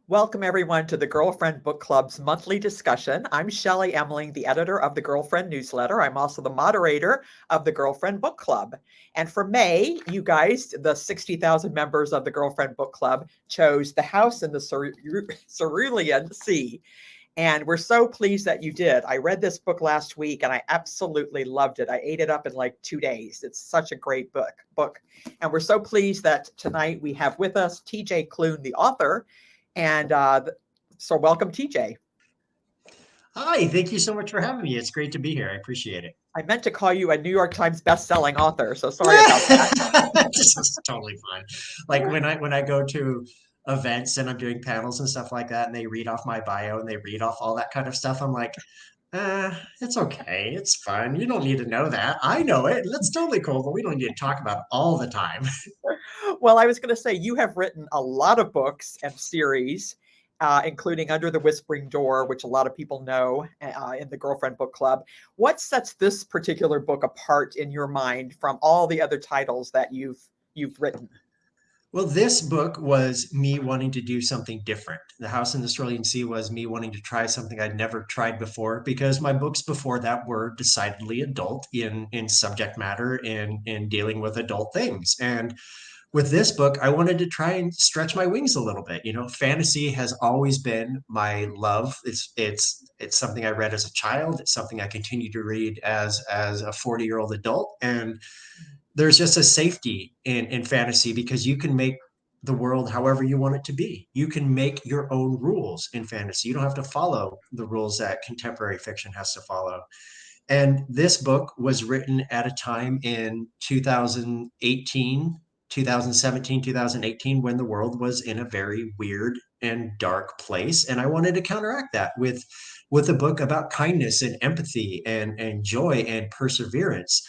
Welcome, everyone, to the Girlfriend Book Club's monthly discussion. I'm Shelley Emling, the editor of the Girlfriend newsletter. I'm also the moderator of the Girlfriend Book Club. And for May, you guys, the 60,000 members of the Girlfriend Book Club, chose The House in the Cerulean Sea. And we're so pleased that you did. I read this book last week and I absolutely loved it. I ate it up in like 2 days. It's such a great book. And we're so pleased that tonight we have with us TJ Klune, the author. And so welcome, TJ. Hi, thank you so much for having me. It's great to be here. I appreciate it. I meant to call you a New York Times best-selling author, so sorry about that. This is totally fine. Like when I go to events and I'm doing panels and stuff like that, and they read off my bio and they read off all that kind of stuff, I'm like, it's okay. It's fun. You don't need to know that. I know it. That's totally cool, but we don't need to talk about it all the time. Well, I was going to say you have written a lot of books and series, including Under the Whispering Door, which a lot of people know in the Girlfriend Book Club. What sets this particular book apart in your mind from all the other titles that you've written? Well, this book was me wanting to do something different. The House in the Cerulean Sea was me wanting to try something I'd never tried before because my books before that were decidedly adult in subject matter in dealing with adult things. And with this book, I wanted to try and stretch my wings a little bit. You know, fantasy has always been my love. It's something I read as a child. It's something I continue to read as a 40-year-old adult. And there's just a safety in fantasy because you can make the world however you want it to be. You can make your own rules in fantasy. You don't have to follow the rules that contemporary fiction has to follow. And this book was written at a time in 2018, 2017, 2018, when the world was in a very weird and dark place. And I wanted to counteract that with a book about kindness and empathy and joy and perseverance.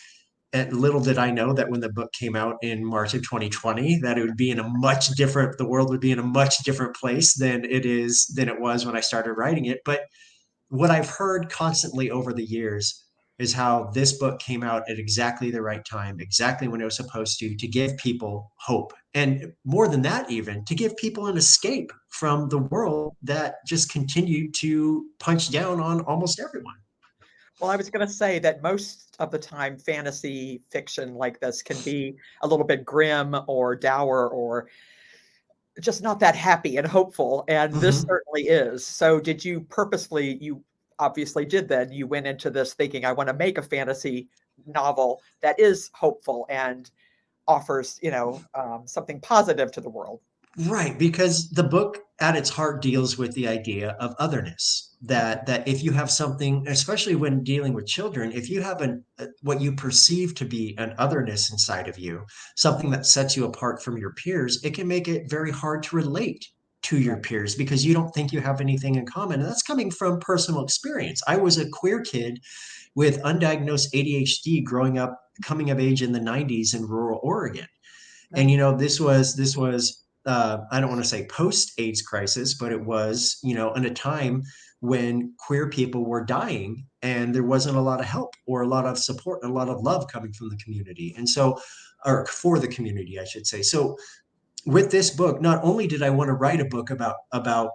And little did I know that when the book came out in March of 2020, that it would be in a much different, the world would be in a much different place than it was when I started writing it. But what I've heard constantly over the years is how this book came out at exactly the right time, exactly when it was supposed to give people hope. And more than that, even to give people an escape from the world that just continued to punch down on almost everyone. Well, I was going to say that most of the time, fantasy fiction like this can be a little bit grim or dour or just not that happy and hopeful. And this Mm-hmm. certainly is. So, did you purposefully, you obviously did then, you went into this thinking, I want to make a fantasy novel that is hopeful and offers, something positive to the world. Right, because the book at its heart deals with the idea of otherness. That if you have something, especially when dealing with children, if you have what you perceive to be an otherness inside of you, something that sets you apart from your peers, it can make it very hard to relate to your peers because you don't think you have anything in common. And that's coming from personal experience. I was a queer kid with undiagnosed ADHD growing up, coming of age in the 90s in rural Oregon. And this was I don't want to say post AIDS crisis, but it was, in a time when queer people were dying and there wasn't a lot of help or a lot of support and a lot of love coming from the community. And so, or for the community, I should say. So with this book, not only did I want to write a book about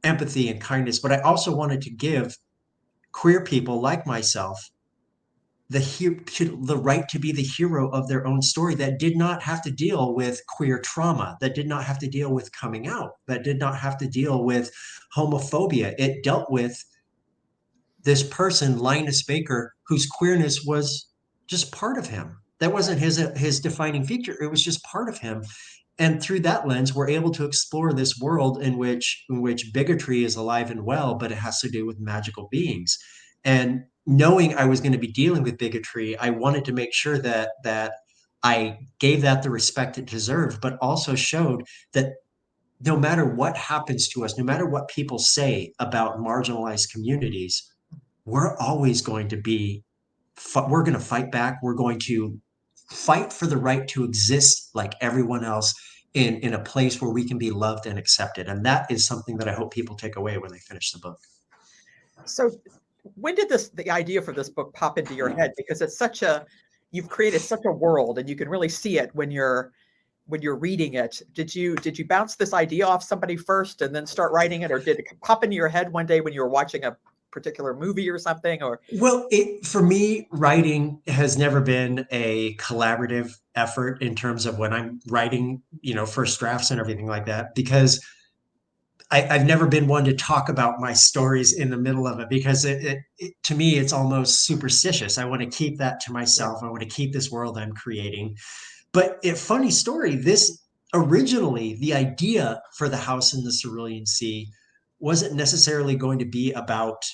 empathy and kindness, but I also wanted to give queer people like myself the right to be the hero of their own story that did not have to deal with queer trauma, that did not have to deal with coming out, that did not have to deal with homophobia. It dealt with this person, Linus Baker, whose queerness was just part of him. That wasn't his defining feature. It was just part of him. And through that lens, we're able to explore this world in which bigotry is alive and well, but it has to do with magical beings. And knowing I was going to be dealing with bigotry, I wanted to make sure that I gave that the respect it deserved, but also showed that no matter what happens to us, no matter what people say about marginalized communities, we're always going to be, we're going to fight back. We're going to fight for the right to exist like everyone else in a place where we can be loved and accepted. And that is something that I hope people take away when they finish the book. So, when did the idea for this book pop into your head? Because it's you've created such a world and you can really see it when you're when you're reading it, did you bounce this idea off somebody first and then start writing it, or did it pop into your head one day when you were watching a particular movie or something? Or Well, for me, writing has never been a collaborative effort in terms of when I'm writing, first drafts and everything like that, because I've never been one to talk about my stories in the middle of it because to me, it's almost superstitious. I want to keep that to right, myself. I want to keep this world I'm creating. But funny story, this originally, the idea for the house in the Cerulean Sea wasn't necessarily going to be about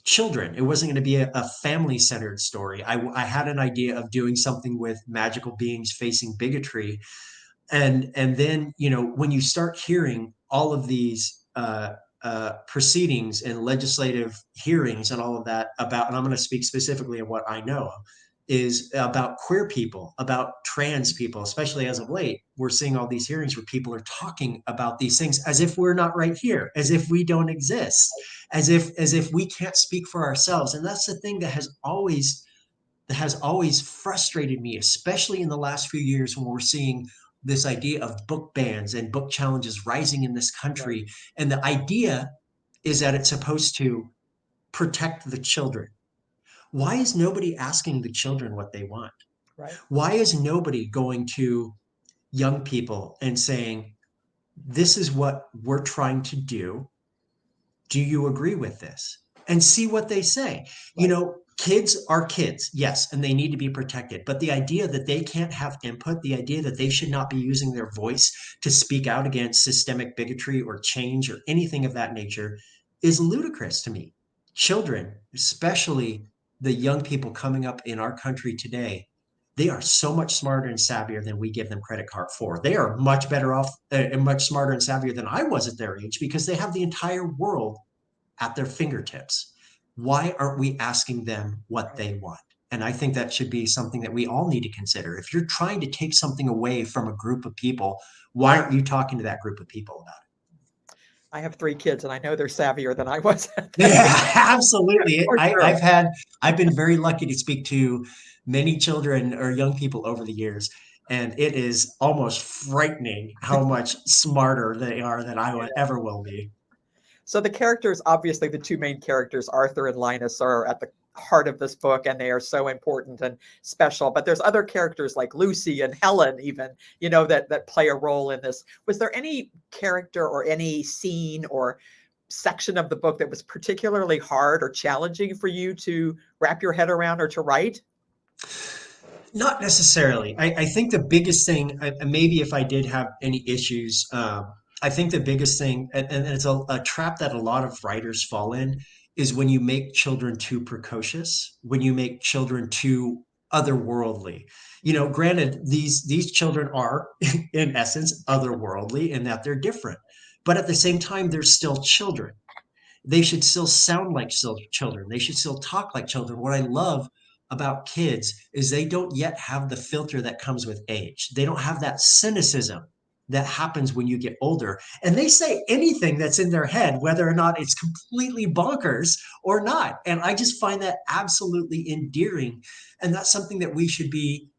children. It wasn't going to be a family centered story. I had an idea of doing something with magical beings facing bigotry, and then when you start hearing all of these proceedings and legislative hearings and all of that about, and I'm going to speak specifically of what I know, is about queer people, about trans people, especially as of late, we're seeing all these hearings where people are talking about these things as if we're not right here, as if we don't exist, as if we can't speak for ourselves. And that's the thing that has always frustrated me, especially in the last few years when we're seeing this idea of book bans and book challenges rising in this right, country. And the idea is that it's supposed to protect the children. Why is nobody asking the children what they want? right, Why is nobody going to young people and saying, this is what we're trying to do? Do you agree with this? And see what they say. right, Kids are kids, yes, and they need to be protected. But the idea that they can't have input, the idea that they should not be using their voice to speak out against systemic bigotry or change or anything of that nature is ludicrous to me. Children, especially the young people coming up in our country today, they are so much smarter and savvier than we give them credit card for. They are much better off and much smarter and savvier than I was at their age because they have the entire world at their fingertips. Why aren't we asking them what right. they want? And I think that should be something that we all need to consider. If you're trying to take something away from a group of people, why aren't you talking to that group of people about I have 3 kids, and I know they're savvier than I was at it? that age, Yeah, absolutely. for sure. I've been very lucky to speak to many children or young people over the years, and it is almost frightening how much smarter they are than I Yeah. ever will be. So the characters, obviously, the two main characters, Arthur and Linus, are at the heart of this book, and they are so important and special. But there's other characters like Lucy and Helen, even that play a role in this. Was there any character or any scene or section of the book that was particularly hard or challenging for you to wrap your head around or to write? Not necessarily. I think the biggest thing, maybe if I did have any issues, I think the biggest thing, and it's a trap that a lot of writers fall in, is when you make children too precocious, when you make children too otherworldly. Granted, these children are, in essence, otherworldly in that they're different, but at the same time, they're still children. They should still sound like children. They should still talk like children. What I love about kids is they don't yet have the filter that comes with age. They don't have that cynicism that happens when you get older. And they say anything that's in their head, whether or not it's completely bonkers or not. And I just find that absolutely endearing. And that's something that we should be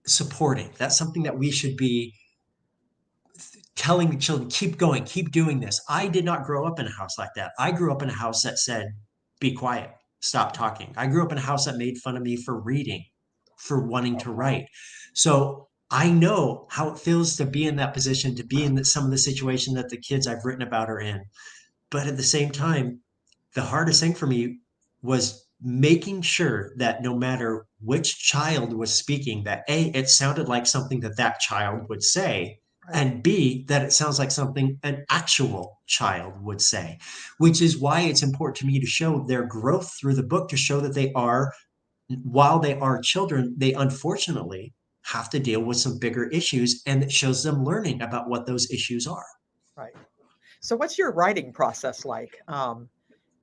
supporting. That's something that we should be telling the children, keep going, keep doing this. I did not grow up in a house like that. I grew up in a house that said, be quiet, stop talking. I grew up in a house that made fun of me for reading, for wanting Oh, to wow. write. So I know how it feels to be in that position, to be in some of the situation that the kids I've written about are in. But at the same time, the hardest thing for me was making sure that no matter which child was speaking, that A, it sounded like something that that child would say, Right, and B, that it sounds like something an actual child would say, which is why it's important to me to show their growth through the book, to show that they are, while they are children, they unfortunately have to deal with some bigger issues, and it shows them learning about what those issues are. right. So what's your writing process like?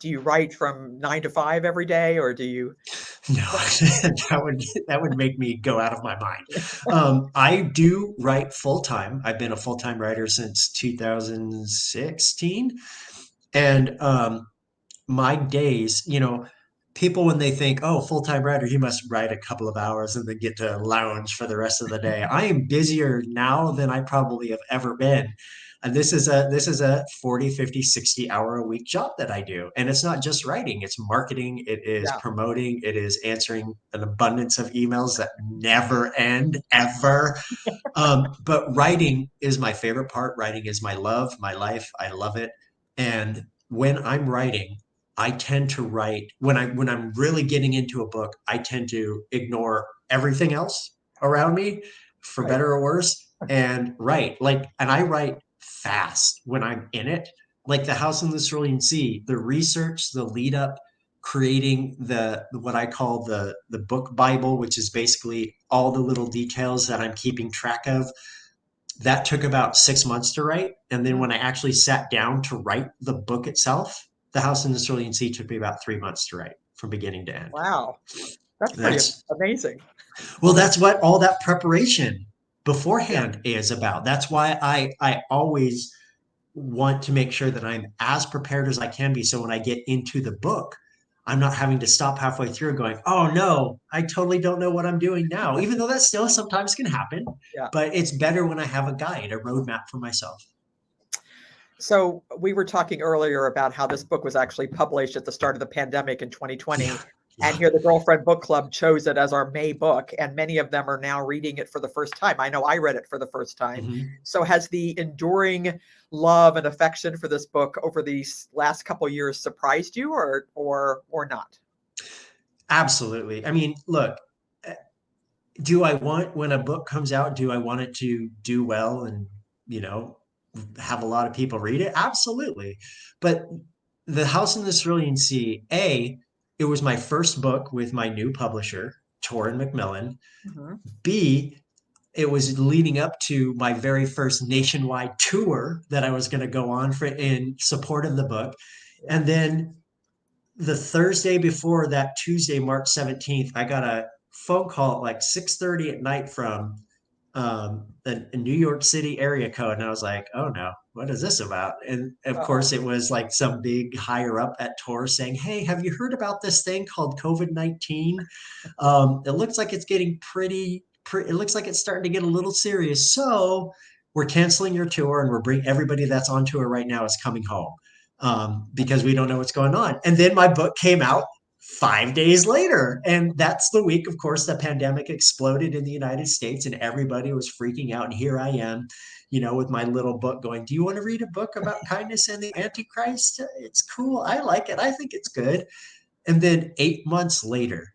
Do you write from 9 to 5 every day, or do you? No, that would make me go out of my mind. I do write full time. I've been a full time writer since 2016, and my days, people, when they think, oh, full-time writer, he must write a couple of hours and then get to lounge for the rest of the day. I am busier now than I probably have ever been. And this is a 40, 50, 60 hour a week job that I do. And it's not just writing, it's marketing, it is Yeah. promoting, it is answering an abundance of emails that never end ever. But writing is my favorite part. Writing is my love, my life. I love it. And when I'm writing, I tend to write when I'm really getting into a book, I tend to ignore everything else around me, for Right. better or worse, and write. And I write fast when I'm in it. Like the House in the Cerulean Sea, the research, the lead up, creating the what I call the book Bible, which is basically all the little details that I'm keeping track of. That took about 6 months to write. And then Mm. when I actually sat down to write the book itself, The House in the Cerulean Sea took me about 3 months to write from beginning to end. Wow. That's pretty That's amazing. well, that's what all that preparation Yeah. beforehand is about. That's why I always want to make sure that I'm as prepared as I can be. So when I get into the book, I'm not having to stop halfway through going, oh no, I totally don't know what I'm doing now, even though that still sometimes can happen. Yeah. But it's better when I have a guide, a roadmap for myself. So we were talking earlier about how this book was actually published at the start of the pandemic in Yeah. 2020. And Yeah. here the Girlfriend Book Club chose it as our May book, and many of them are now reading it for the first time. I know I read it for the first time. Mhm. So has the enduring love and affection for this book over these last couple years surprised you, or not? Absolutely. I mean, look, eh, do I want, when a book comes out, do I want it to do well and, you know, have a lot of people read it? Absolutely. But The House in the Cerulean Sea, it was my first book with my new publisher, Torrin Macmillan. Mhm. B, it was leading up to my very first nationwide tour that I was going to go on for in support of the book. Yeah. And then the Thursday before that, Tuesday, March 17th, I got a phone call at like 6:30 at night from a New York City area code. And I was like, oh no, what is this about? And of Uh-oh. course, it was like some big higher up at Tor saying, hey, have you heard about this thing called COVID-19? It looks like it's getting it looks like it's starting to get a little serious. So we're canceling your tour and we're bringing everybody that's on tour right now is coming home, because we don't know what's going on. And then my book came out 5 days later. And that's the week, of course, the pandemic exploded in the United States and everybody was freaking out. And here I am, with my little book going, do you want to read a book about kindness and the Antichrist? It's cool. I like it. I think it's good. And then 8 months later,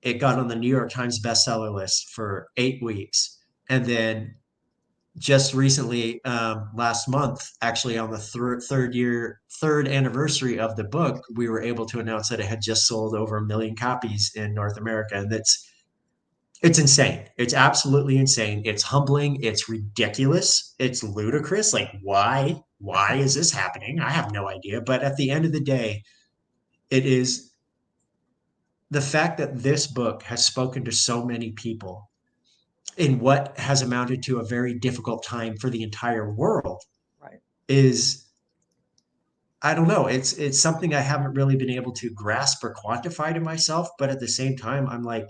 it got on the New York Times bestseller list for 8 weeks. And then just recently, last month, actually on the third anniversary of the book, we were able to announce that it had just sold over 1 million copies in North America. And it's insane. It's absolutely insane. It's humbling. It's ridiculous. It's ludicrous. Like, why is this happening? I have no idea. But at the end of the day, it is the fact that this book has spoken to so many people in what has amounted to a very difficult time for the entire world Right. is, I don't know, it's something I haven't really been able to grasp or quantify to myself. But at the same time, I'm like,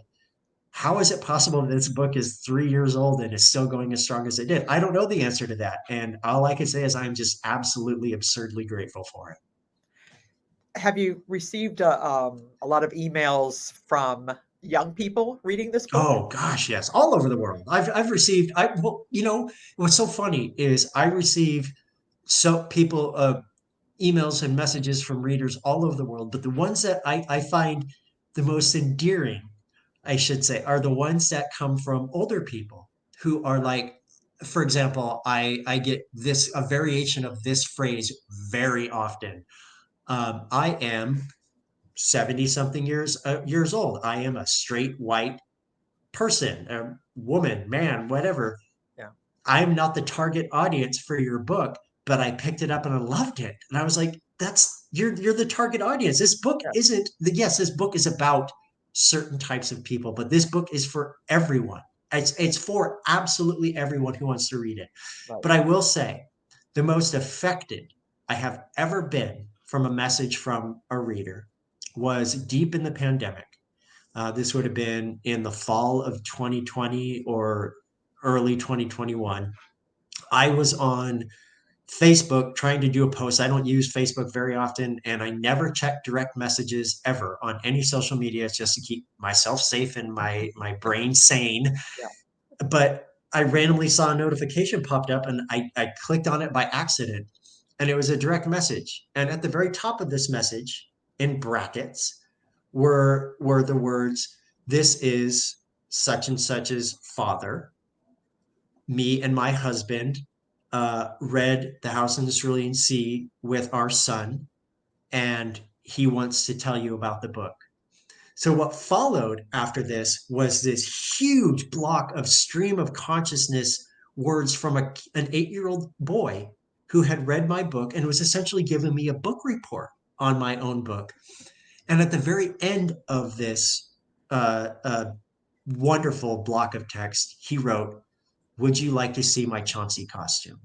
how is it possible that this book is 3 years old and is still going as strong as it did? I don't know the answer to that. And all I can say is I'm just absolutely absurdly grateful for it. Have you received a lot of emails from young people reading this book? Oh gosh, yes, all over the world. I've received. Well, what's so funny is I receive so people emails and messages from readers all over the world, but the ones that I find the most endearing, I should say, are the ones that come from older people who are like, for example, I get a variation of this phrase very often. I am 70 something years old. I am a straight white person, a woman, man, whatever. Yeah. I'm not the target audience for your book, but I picked it up and I loved it. And I was like, that's you're the target audience. This book Yeah. isn't the yes, this book is about certain types of people, but this book is for everyone. It's for absolutely everyone who wants to read it. Right. But I will say the most affected I have ever been from a message from a reader was deep in the pandemic. This would have been in the fall of 2020 or early 2021. I was on Facebook trying to do a post. I don't use Facebook very often, and I never check direct messages ever on any social media. It's just to keep myself safe and my brain sane. Yeah. But I randomly saw a notification popped up, and I clicked on it by accident, and it was a direct message. And at the very top of this message, in brackets, were the words, "This is such and such's father. Me and my husband read The House in the Cerulean Sea with our son, and he wants to tell you about the book." So what followed after this was this huge block of stream of consciousness words from an 8-year-old boy who had read my book and was essentially giving me a book report on my own book. And at the very end of this wonderful block of text, he wrote, "Would you like to see my Chauncey costume?"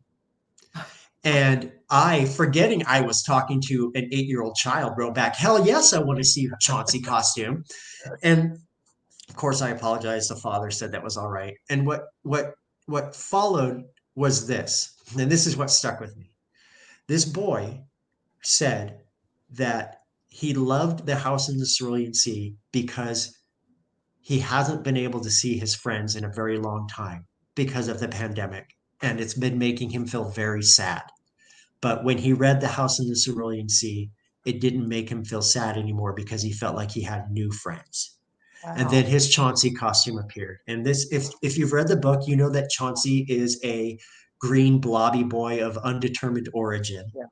And I, forgetting I was talking to an 8-year-old child, wrote back, "Hell yes, I want to see your Chauncey costume." And of course, I apologized. The father said that was all right. And what followed was this, and this is what stuck with me. This boy said that he loved The House in the Cerulean Sea because he hasn't been able to see his friends in a very long time because of the pandemic, and it's been making him feel very sad. But when he read The House in the Cerulean Sea, it didn't make him feel sad anymore because he felt like he had new friends. And then Wow. his Chauncey costume appeared. And this, if you've read the book, you know that Chauncey is a green blobby boy of undetermined origin. Yeah.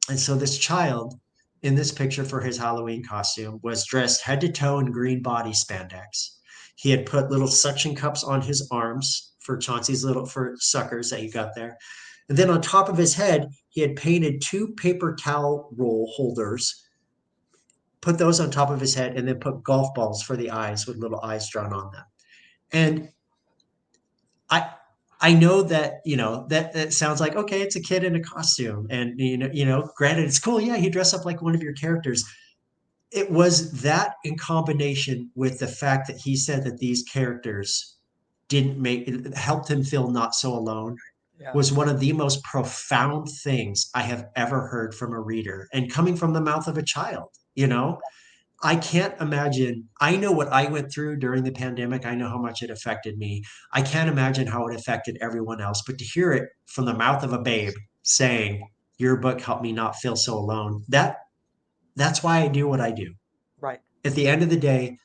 And so this child in this picture for his Halloween costume was dressed head to toe in green body spandex. He had put little suction cups on his arms for Chauncey's little for suckers that he got there. And then on top of his head, he had painted 2 paper towel roll holders, put those on top of his head, and then put golf balls for the eyes with little eyes drawn on them. And I I know that that sounds like, okay, it's a kid in a costume, and granted, it's cool. Yeah, you dress up like one of your characters. It was that in combination with the fact that he said that these characters didn't make it helped him feel not so alone Yeah. was one of the most profound things I have ever heard from a reader, and coming from the mouth of a child. I can't imagine. I know what I went through during the pandemic. I know how much it affected me. I can't imagine how it affected everyone else. But to hear it from the mouth of a babe saying, "Your book helped me not feel so alone," that's why I do what I do. Right. At the end of the day,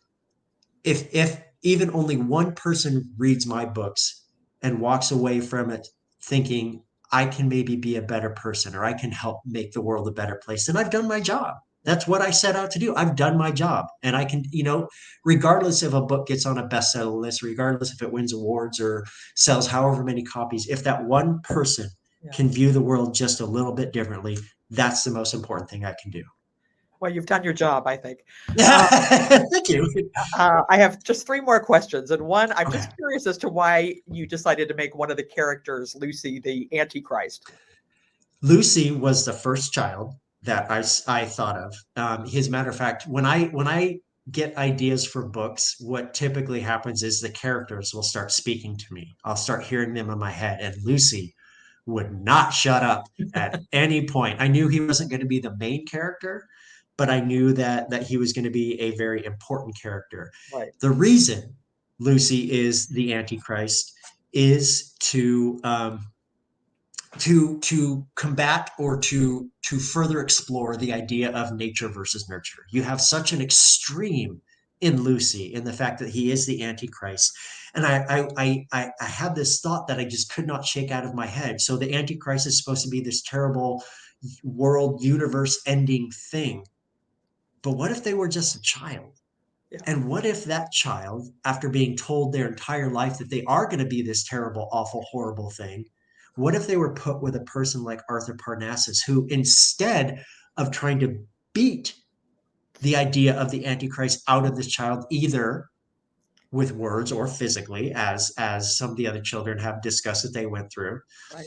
if even only one person reads my books and walks away from it thinking I can maybe be a better person or I can help make the world a better place, then I've done my job. Yeah. That's what I set out to do. I've done my job. And I can, regardless if a book gets on a bestseller list, regardless if it wins awards or sells however many copies, if that one person Yeah. can view the world just a little bit differently, that's the most important thing I can do. Well, you've done your job, I think. Uh, Thank you. I have just 3 more questions. And one, I'm Okay. just curious as to why you decided to make one of the characters, Lucy, the Antichrist. Lucy was the first child that I thought of. As a matter of fact, when I get ideas for books, what typically happens is the characters will start speaking to me. I'll start hearing them in my head, and Lucy would not shut up at any point. I knew he wasn't going to be the main character, but I knew that he was going to be a very important character. Right. The reason Lucy is the Antichrist is to combat or to further explore the idea of nature versus nurture. You have such an extreme in Lucy in the fact that he is the Antichrist. And I had this thought that I just could not shake out of my head. So the Antichrist is supposed to be this terrible world universe ending thing. But what if they were just a child? Yeah. And what if that child, after being told their entire life that they are going to be this terrible, awful, horrible thing, what if they were put with a person like Arthur Parnassus, who instead of trying to beat the idea of the Antichrist out of this child, either with words or physically, as some of the other children have discussed that they went through, Right.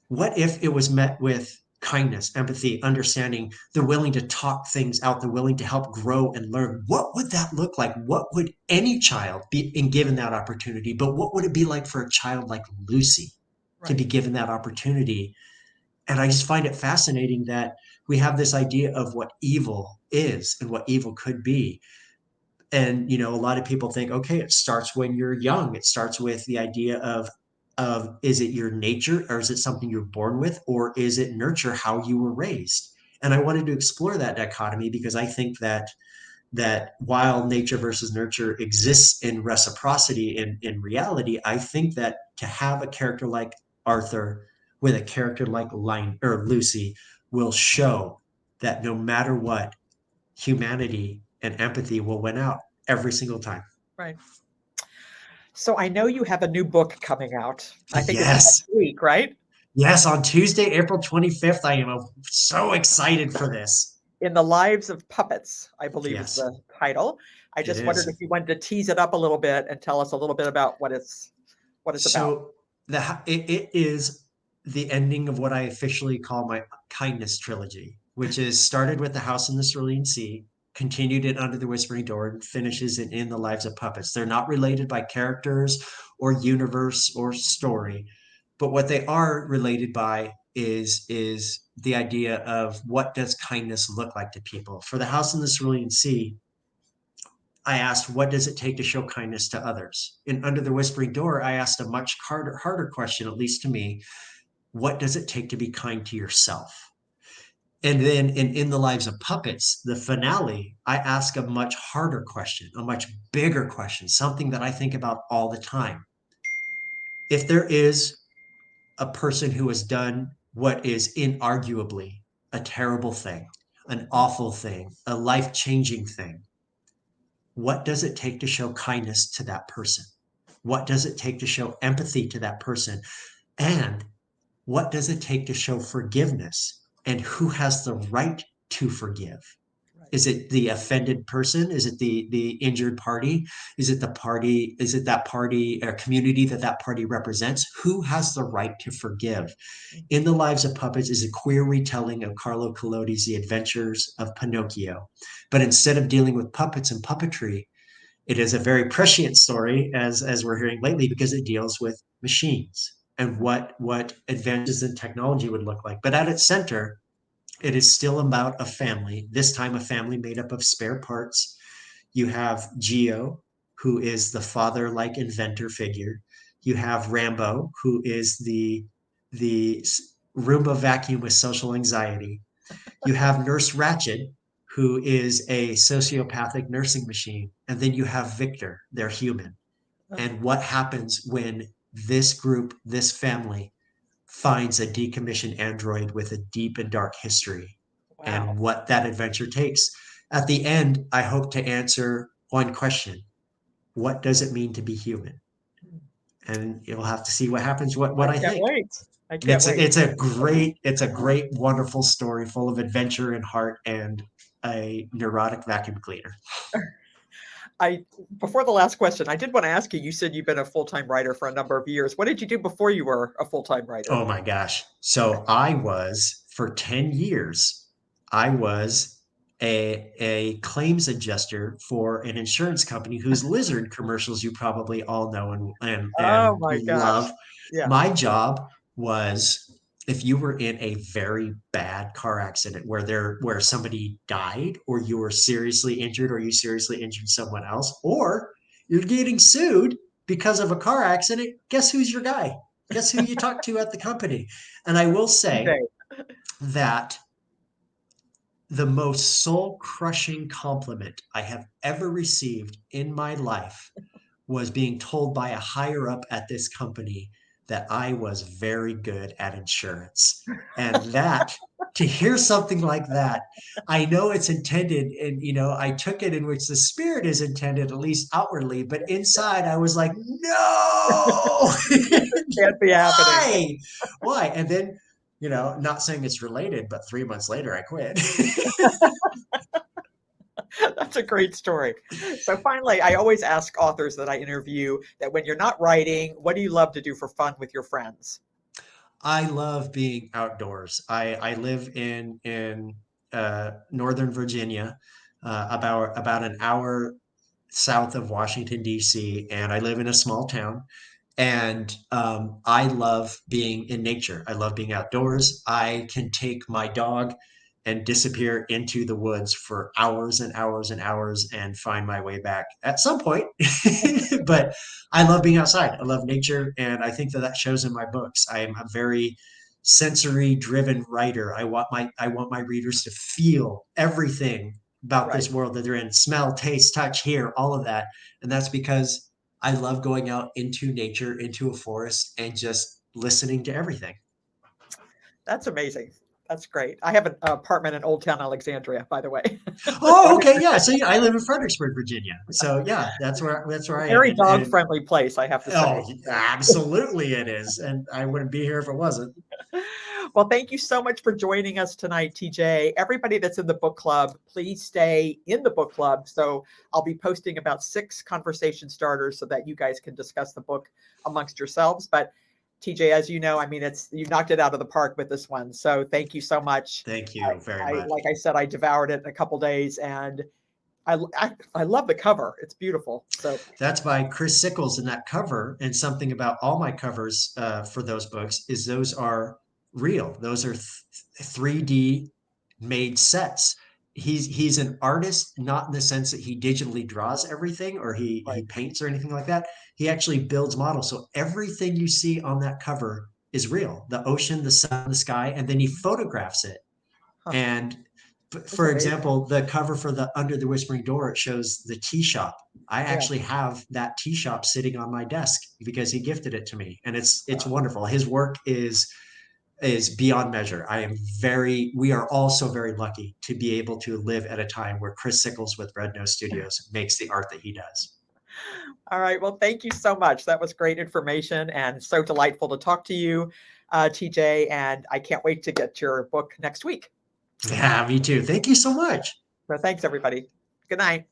what if it was met with kindness, empathy, understanding. They're willing to talk things out. They're willing to help grow and learn. What would that look like? What would any child be given that opportunity? But what would it be like for a child like Lucy to Right. be given that opportunity? And I just find it fascinating that we have this idea of what evil is and what evil could be. And a lot of people think, okay, it starts when you're young. It starts with the idea of is it your nature, or is it something you're born with, or is it nurture, how you were raised? And I wanted to explore that dichotomy because I think that while nature versus nurture exists in reciprocity in reality, I think that to have a character like Arthur with a character like Line or Lucy will show that no matter what, humanity and empathy will win out every single time. Right. So I know you have a new book coming out. I think it's Yes. next week, right? Yes, on Tuesday, April 25th. I am so excited for this. In the Lives of Puppets, I believe is Yes, the title. I it just wondered if is. you wanted to tease it up a little bit and tell us a little bit about what it's about. So it is the ending of what I officially call my kindness trilogy, which is started with the House in the Cerulean Sea, continued it Under the Whispering Door, and finishes it in the Lives of Puppets. They're not related by characters or universe or story, but what they are related by is the idea of what does kindness look like to people. For the House in the Cerulean Sea, I asked, what does it take to show kindness to others? In Under the Whispering Door, I asked a much harder question, at least to me. What does it take to be kind to yourself? And then in the Lives of Puppets, the finale, I ask a much harder question, a much bigger question, something that I think about all the time. If there is a person who has done what is inarguably a terrible thing, an awful thing, a life changing thing, what does it take to show kindness to that person? What does it take to show empathy to that person? And what does it take to show forgiveness? And who has the right to forgive? Right. Is it the offended person? Is it the injured party? Is it the party? Is it that party or community that party represents? Who has the right to forgive? In the Lives of Puppets is a queer retelling of Carlo Collodi's The Adventures of Pinocchio. But instead of dealing with puppets and puppetry, it is a very prescient story, as we're hearing lately, because it deals with machines and what advances in technology would look like. But at its center, it is still about a family, this time a family made up of spare parts. You have Geo, who is the father-like inventor figure. You have Rambo, who is the Roomba vacuum with social anxiety. You have Nurse Ratched, who is a sociopathic nursing machine. And then you have Victor, their human. Oh, And what happens when this group, this family, finds a decommissioned android with a deep and dark history, wow. and what that adventure takes. At the end, I hope to answer one question: what does it mean to be human? And you'll have to see what happens, what I I can't think. wait. I can't It's wait. it's a great, wonderful story full of adventure and heart and a neurotic vacuum cleaner. I Before the last question, I did want to ask you, you said you've been a full-time writer for a number of years. What did you do before you were a full-time writer? Oh my gosh. So I was for 10 years, I was a claims adjuster for an insurance company whose lizard commercials you probably all know and Oh my gosh. love. Yeah. My job was if you were in a very bad car accident where somebody died, or you were seriously injured, or you seriously injured someone else, or you're getting sued because of a car accident, guess who's your guy? Guess who you talk to at the company? And I will say Okay. that the most soul crushing compliment I have ever received in my life was being told by a higher up at this company that I was very good at insurance. And that, to hear something like that, I know it's intended, and I took it in which the spirit is intended, at least outwardly, but inside I was like, no, Can't be happening. why? Why? And then, not saying it's related, but 3 months later I quit. That's a great story. So finally, I always ask authors that I interview that when you're not writing, what do you love to do for fun with your friends? I love being outdoors. I live in Northern Virginia, about an hour south of Washington D.C., and I live in a small town. And I love being in nature. I love being outdoors. I can take my dog and disappear into the woods for hours and hours and hours and find my way back at some point. But I love being outside. I love nature. And I think that that shows in my books. I am a very sensory driven writer. I want my readers to feel everything about Right. this world that they're in, smell, taste, touch, hear, all of that. And that's because I love going out into nature, into a forest, and just listening to everything. That's amazing. That's great. I have an apartment in Old Town Alexandria, by the way. So Oh, I'm okay, yeah. So yeah, I live in Fredericksburg, Virginia. So yeah, that's where a I am. very dog And friendly place, I have to oh, say. So. absolutely it is. And I wouldn't be here if it wasn't. Well, thank you so much for joining us tonight, TJ. Everybody that's in the book club, please stay in the book club. So I'll be posting about 6 conversation starters so that you guys can discuss the book amongst yourselves. But TJ, as you know, I mean, it's you knocked it out of the park with this one. So thank you so much. Thank you very much. Like I said, I devoured it in a couple days, and I love the cover. It's beautiful. So That's by Chris Sickles, in that cover. And something about all my covers for those books is those are real. Those are 3D made sets. He's an artist, not in the sense that he digitally draws everything or he right. paints or anything like that. He actually builds models. So everything you see on that cover is real. The ocean, the sun, the sky, and then he photographs it. Huh. And That's for amazing. example, the cover for the Under the Whispering Door, it shows the tea shop. I Yeah. actually have that tea shop sitting on my desk because he gifted it to me, and it's Wow. wonderful. His work is beyond measure. We are all so very lucky to be able to live at a time where Chris Sickles with Red Nose Studios makes the art that he does. All right. Well, thank you so much. That was great information and so delightful to talk to you, TJ. And I can't wait to get your book next week. Yeah, me too. Thank you so much. So thanks, everybody. Good night.